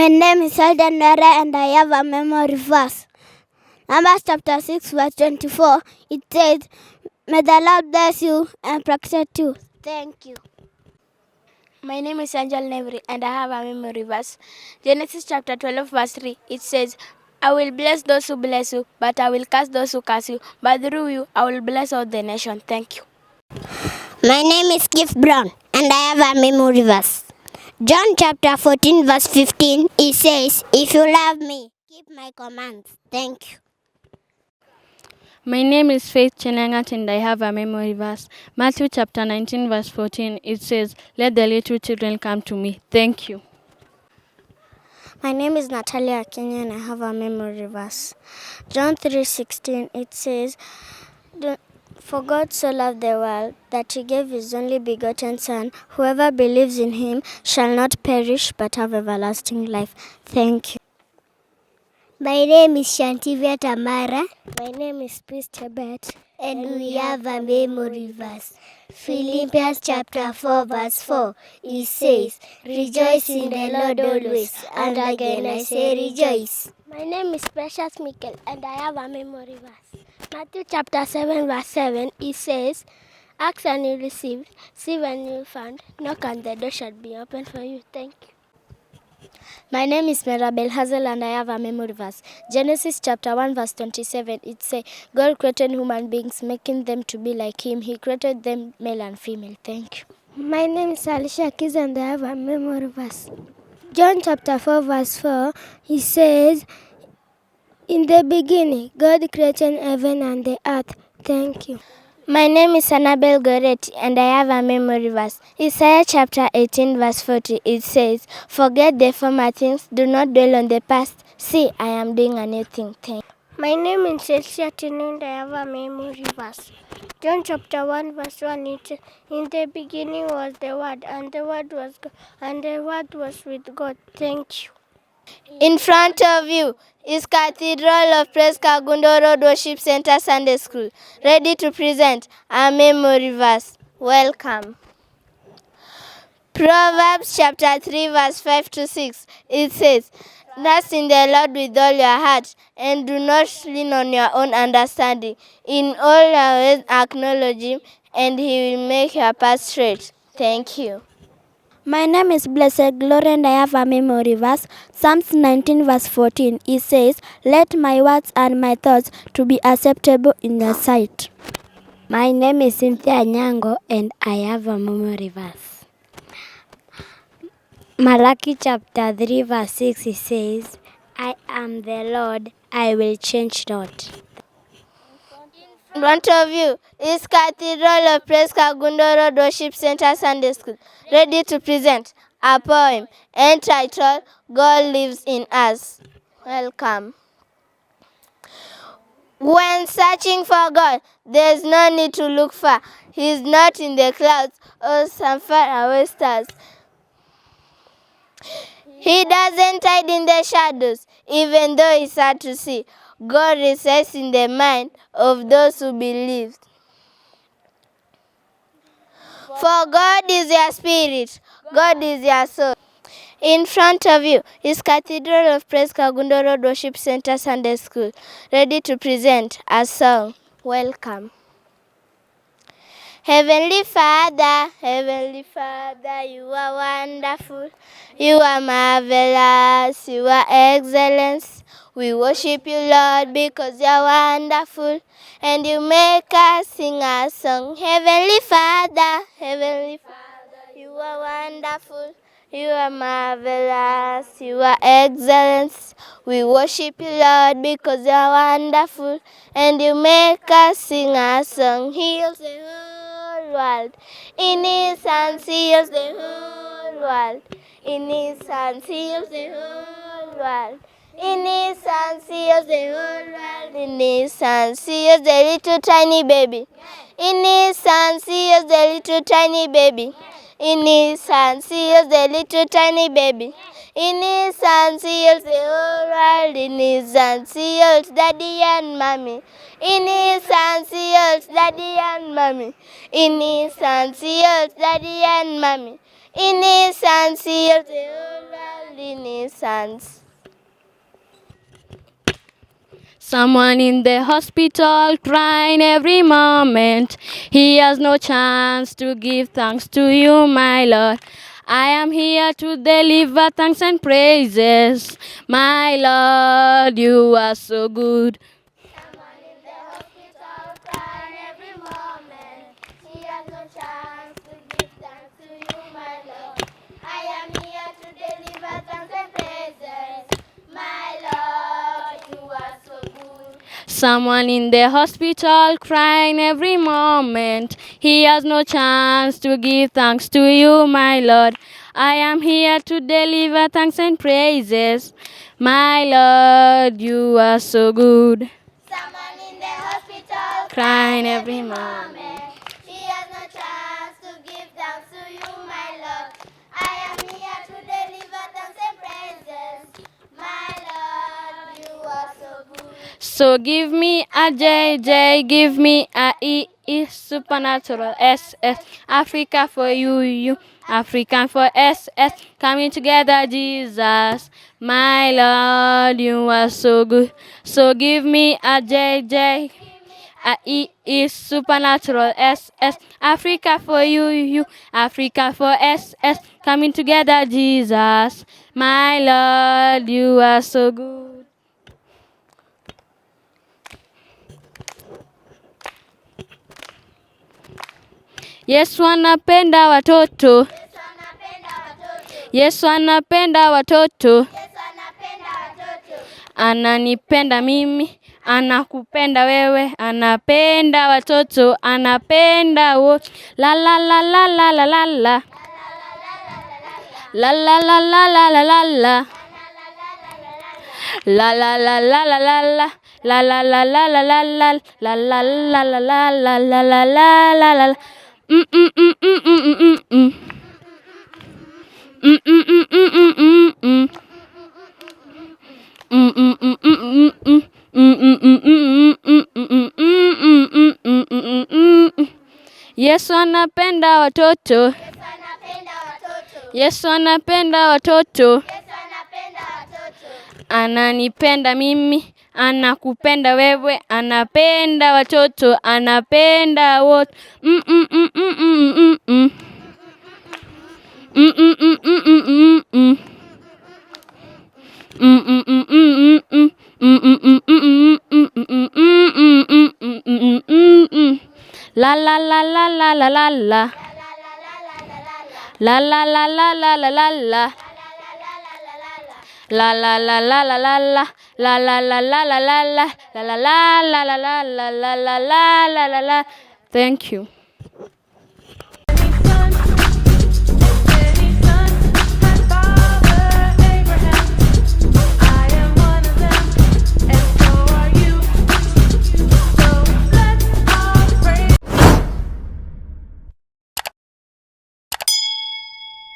My name is Alden Dara and I have a memory verse. Numbers chapter 6 verse 24. It says, "May the Lord bless you and protect you." Thank you. My name is Angel Nevery and I have a memory verse. Genesis chapter 12 verse 3. It says, "I will bless those who bless you, but I will curse those who curse you. But through you, I will bless all the nation." Thank you. My name is Gift Brown and I have a memory verse. John chapter 14 verse 15, it says, "If you love me, keep my commands." Thank you. My name is Faith Chenangat and I have a memory verse. Matthew chapter 19 verse 14, it says, "Let the little children come to me." Thank you. My name is Natalia Kenya and I have a memory verse. John 3:16, it says, "For God so loved the world that he gave his only begotten Son. Whoever believes in him shall not perish but have everlasting life." Thank you. My name is Shantivia Tamara. My name is Peace Tebet. And we have a memory verse. Philippians chapter 4 verse 4. It says, "Rejoice in the Lord always." And again I say rejoice. My name is Precious Mikkel and I have a memory verse. Matthew chapter 7 verse 7. It says, "Ask and you receive, seek and you will find, knock and the door shall be open for you." Thank you. My name is Mirabel Hazel and I have a memory verse. Genesis chapter 1 verse 27, it says, "God created human beings, making them to be like him. He created them male and female." Thank you. My name is Alicia Kiz and I have a memory verse. John chapter 4 verse 4, he says, "In the beginning, God created heaven and the earth." Thank you. My name is Annabel Goretti and I have a memory verse. Isaiah chapter 18 verse 40, it says, "Forget the former things, do not dwell on the past. See, I am doing a new thing." Thank you. My name is Celsia Tinu and I have a memory verse. John chapter 1 verse 1, it says, "In the beginning was the Word, and the Word was God, and the Word was with God." Thank you. In front of you is Cathedral of Praise Kagundo Road Worship Center Sunday School, ready to present a memory verse. Welcome. Proverbs chapter 3 verse 5 to 6. It says, "Trust in the Lord with all your heart and do not lean on your own understanding. In all your ways acknowledge him and he will make your path straight." Thank you. My name is Blessed Glory and I have a memory verse. Psalms 19 verse 14. It says, "Let my words and my thoughts to be acceptable in your sight." My name is Cynthia Nyango and I have a memory verse. Malachi chapter 3 verse 6, it says, "I am the Lord, I will change not." In front of you is Cathedral of Praise Kagundo Road Worship Center Sunday School, ready to present a poem entitled "God Lives in Us." Welcome. When searching for God, there is no need to look far. He is not in the clouds or some faraway stars. He doesn't hide in the shadows, even though it's hard to see. God resides in the mind of those who believe. For God is your spirit, God is your soul. In front of you is Cathedral of Praise Kagundo Road Worship Center Sunday School, ready to present a song. Welcome. Heavenly Father, you are wonderful, you are marvelous, you are excellent. We worship you, Lord, because you are wonderful, and you make us sing a song. Heavenly Father, you are wonderful, you are marvelous, you are excellent. We worship you, Lord, because you are wonderful, and you make us sing a song. Heals the whole world. In his hands he heals the whole world. In his hands he heals the whole world. In his hands he heals the whole world. In his hands he heals the little tiny baby. In his hands he heals the little tiny baby. In his hands he heals the little tiny baby. In his hands he heals the whole world. In his hands he heals daddy and mommy. In his hands he heals daddy and mommy. In his hands he heals daddy and mommy. In his hands he holds the whole world in his hands. Someone in the hospital crying every moment. He has no chance to give thanks to you, my Lord. I am here to deliver thanks and praises. My Lord, you are so good. Someone in the hospital crying every moment. He has no chance to give thanks to you, my Lord. I am here to deliver thanks and praises. My Lord, you are so good. Someone in the hospital crying every moment. He has no chance to give thanks to you, my Lord. I am here to deliver thanks and praises. My Lord, you are so good. Someone in the hospital Crying every moment. He has no chance to give thanks to you, my Lord. I am here to deliver thanks and praises. My Lord, you are so good. So give me a J, J, give me a E, E, supernatural S, S, Africa for you, you, African for S, S, coming together, Jesus. My Lord, you are so good. So give me a J, J, a E, E, supernatural S, S, Africa for you, you, Africa for S, S, coming together, Jesus. My Lord, you are so good. Yesu anapenda watoto. Yesu anapenda watoto. Ananipenda mimi, anakupenda wewe, anapenda watoto, anapenda wote. La la la la la la la la. La la la la la la la la. La la la la la la la. La la la la la la la. La la la la la la la la la la la. Yesu anapenda watoto. Yesu anapenda watoto. Ananipenda mimi, anakupenda wewe, anapenda watoto, anapenda wote. La la la la la la la la. La la la la la la la la. La la la la la la la. La la la la la la la. La la la la la la la la la la la la. Thank you.